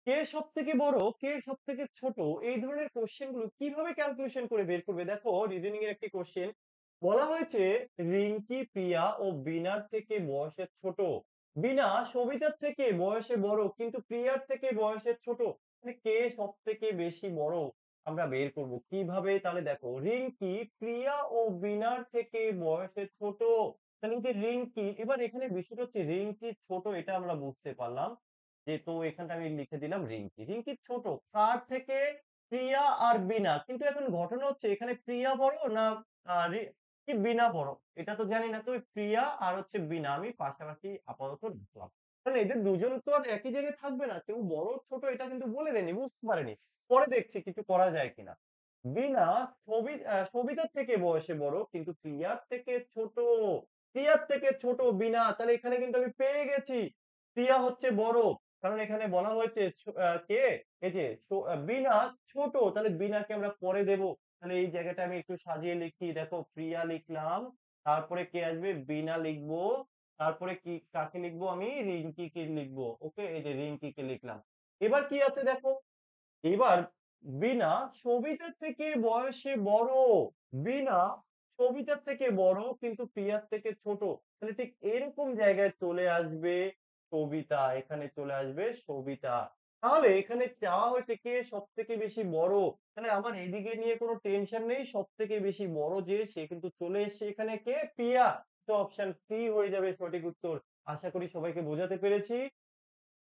কে সবথেকে বড়, কে সবথেকে ছোট এই ধরনের কোয়েশ্চেন গুলো কিভাবে ক্যালকুলেশন করে বের করবে? দেখো রিজনিং এর একটি কোয়েশ্চেন বলা হয়েছে রিঙ্কি, প্রিয়া ও বিনার থেকে বয়সে ছোট। বিনা সবিতার থেকে বয়সে বড় কিন্তু প্রিয়ার থেকে বয়সে ছোট। মানে কে সবথেকে বেশি বড় আমরা বের করব। কিভাবে? তাহলে দেখো রিঙ্কি প্রিয়া ও বিনার থেকে বয়সে ছোট। তাহলে এই যে রিঙ্কি এবার এখানে বিষয়টা হচ্ছে রিঙ্কি ছোট এটা আমরা বুঝতে পারলাম। যে তো এখানটা আমি লিখে দিলাম রিঙ্কি। রিঙ্কি ছোট। কার থেকে? প্রিয়া আর বিনা। কিন্তু এখন ঘটনা হচ্ছে এখানে প্রিয়া বড় না কি বিনা বড়? এটা তো জানি না। তো ওই প্রিয়া আর হচ্ছে বিনা আমি পাশাপাশি আপাতত রাখলাম। কারণ এদের দুজন তো আর একই জায়গায় থাকবে না। কেউ বড় ছোট এটা কিন্তু বলে দেয়নি, বুঝতে পারেনি। পরে দেখছি কিছু করা যায় কিনা। বিনা সবিতার থেকে বয়সে বড় কিন্তু প্রিয়ার থেকে ছোট। প্রিয়ার থেকে ছোট বিনা। তাহলে এখানে কিন্তু আমি পেয়ে গেছি। প্রিয়া হচ্ছে বড়। কারণ এখানে বলা হয়েছে কে? এই যে বিনা ছোট। তাহলে বিনাকে আমরা পরে দেব। তাহলে এই জায়গাটা আমি একটু সাজিয়ে লিখি। দেখো প্রিয়া লিখলাম। তারপরে কে আসবে? বিনা লিখবো। তারপরে কি কাকে লিখবো আমি? রিঙ্কিকে লিখবো। ওকে? এই যে রিঙ্কিকে লিখলাম। এবার কি আছে দেখো? এবার বীণা সবিতার থেকে বয়সে বড়। বীণা সবিতার থেকে বড় কিন্তু প্রিয়ার থেকে ছোট। তাহলে ঠিক এরকম জায়গায় চলে আসবে সবিতা। এখানে চলে আসবে সবিতা। তাহলে এখানে চাওয়া হয়েছে কে সবথেকে বেশি বড়। তাহলে আমার এদিকে নিয়ে কোনো টেনশন নেই। সবথেকে বেশি বড় যে সে কিন্তু চলে এসছে এখানে কে? প্রিয়া। তো অপশন সি হয়ে যাবে সঠিক উত্তর। আশা করি সবাইকে বোঝাতে পেরেছি।